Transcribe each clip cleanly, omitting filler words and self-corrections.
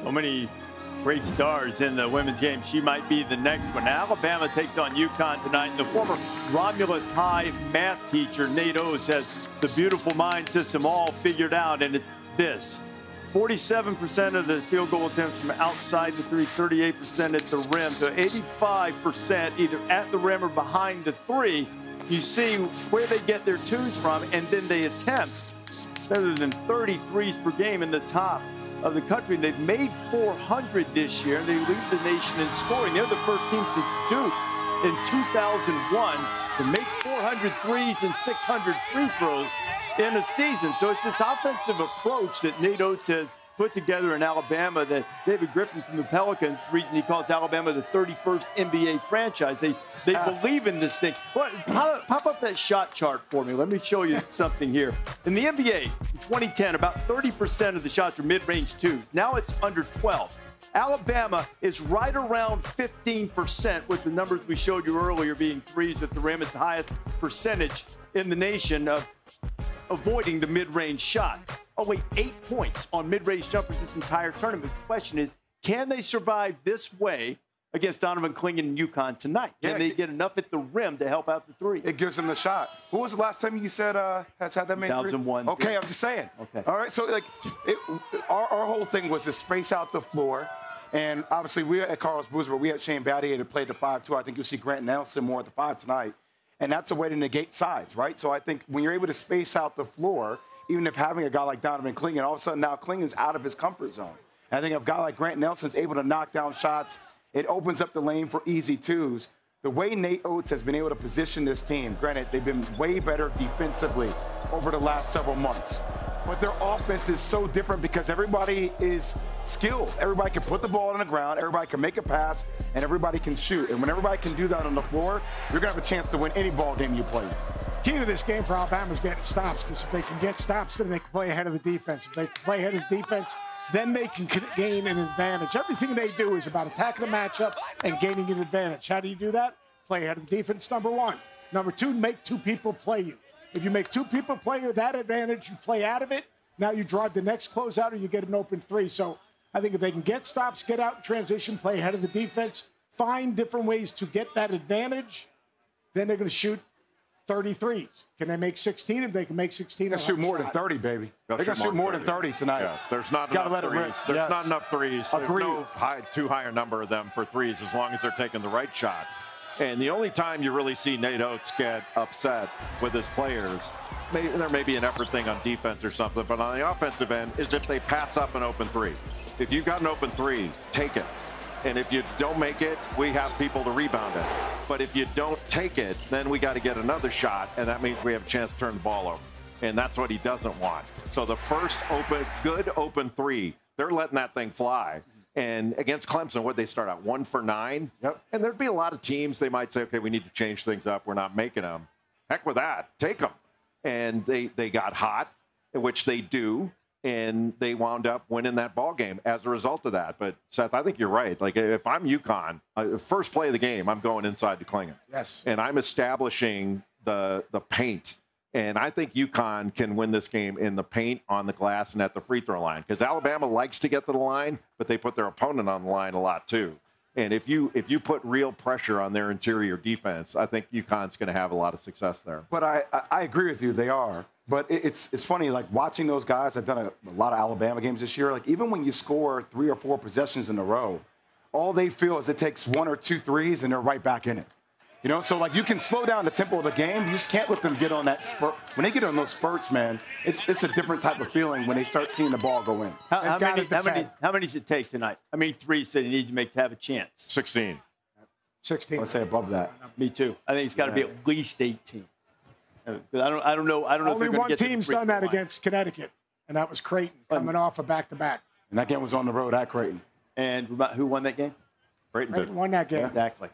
So many great stars in the women's game. She might be the next one. Alabama takes on UConn tonight. And the former Romulus High math teacher, Nate Oates, has the beautiful mind system all figured out, and it's this. 47% of the field goal attempts from outside the three, 38% at the rim. So 85% either at the rim or behind the three. You see where they get their twos from, and then they attempt better than 33s per game in the top of the country. They've made 400 this year, and they lead the nation in scoring. They're the first team since Duke in 2001 to make 400 threes and 600 free throws in a season. So it's this offensive approach that Nate Oates has put together in Alabama that David Griffin from the Pelicans, the reason he calls Alabama the 31st NBA franchise. They believe in this thing. Pop up that shot chart for me. Let me show you something here. In the NBA, in 2010, about 30% of the shots were mid-range twos. Now it's under 12. Alabama is right around 15%, with the numbers we showed you earlier being threes at the rim. It's the highest percentage in the nation of avoiding the mid-range shot. Oh, wait, 8 points on mid-range jumpers this entire tournament. The question is, can they survive this way against Donovan Clingan and UConn tonight? Can they get enough at the rim to help out the three? It gives them the shot. When was the last time you said has had that many 2001. Okay, I'm just saying. Okay. All right, so like our whole thing was to space out the floor. And obviously, we at Carlos Boozer, we had Shane Battier to play the 5-2. I think you'll see Grant Nelson more at the 5 tonight. And that's a way to negate size, right? So I think when you're able to space out the floor, even if having a guy like Donovan Clingan, all of a sudden now Clingan's out of his comfort zone. And I think if a guy like Grant Nelson's able to knock down shots, it opens up the lane for easy twos. The way Nate Oates has been able to position this team, granted, they've been way better defensively over the last several months. But their offense is so different because everybody is skilled. Everybody can put the ball on the ground, everybody can make a pass, and everybody can shoot. And when everybody can do that on the floor, you're going to have a chance to win any ball game you play. Key to this game for Alabama is getting stops, because if they can get stops, then they can play ahead of the defense. If they can play ahead of the defense, then they can gain an advantage. Everything they do is about attacking the matchup and gaining an advantage. How do you do that? Play ahead of the defense, number one. Number two, make two people play you. If you make two people play you, that advantage, you play out of it. Now you drive the next closeout or you get an open three. So I think if they can get stops, get out in transition, play ahead of the defense, find different ways to get that advantage, then they're going to shoot 33s. Can they make 16? If they can make 16, they're going to shoot more than 30, baby. They're going to shoot more than 30 tonight. Yeah, there's not enough threes. There's not enough threes. There's no too high a number of them for threes as long as they're taking the right shot. And the only time you really see Nate Oates get upset with his players, there may be an effort thing on defense or something, but on the offensive end is if they pass up an open three. If you've got an open three, take it. And if you don't make it, we have people to rebound it. But if you don't take it, then we got to get another shot, and that means we have a chance to turn the ball over. And that's what he doesn't want. So the first good open three, they're letting that thing fly. And against Clemson, what'd they start out? 1 for 9? Yep. And there'd be a lot of teams, they might say, okay, we need to change things up. We're not making them. Heck with that. Take them. And they got hot, which they do, and they wound up winning that ball game as a result of that. But, Seth, I think you're right. Like, if I'm UConn, first play of the game, I'm going inside to Clingan. Yes. And I'm establishing the paint. And I think UConn can win this game in the paint, on the glass, and at the free throw line. Because Alabama likes to get to the line, but they put their opponent on the line a lot too. And if you put real pressure on their interior defense, I think UConn's going to have a lot of success there. But I agree with you, they are. But it's funny, like watching those guys. I've done a lot of Alabama games this year. Like even when you score 3 or 4 possessions in a row, all they feel is it takes 1 or 2 threes and they're right back in it. You know, so like you can slow down the tempo of the game. You just can't let them get on that spurt. When they get on those spurts, man, it's a different type of feeling when they start seeing the ball go in. How many does it take tonight? How many threes do you need to make to have a chance? 16. 16. I would say above that. Me too. I think it's got to be at least 18. I don't know. Only one team's done that against Connecticut, and that was Creighton coming off a back-to-back. And that game was on the road at Creighton. And who won that game? Creighton won that game. Yeah. Exactly.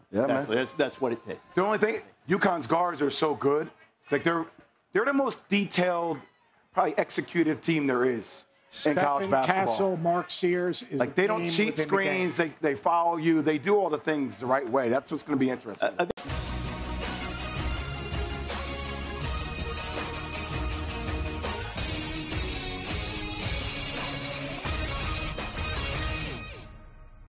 Yeah, exactly. man. That's what it takes. The only thing, UConn's guards are so good. Like they're the most detailed, probably executive team there is in college basketball. Castle, Mark Sears. Like they don't cheat screens. They follow you. They do all the things the right way. That's what's going to be interesting.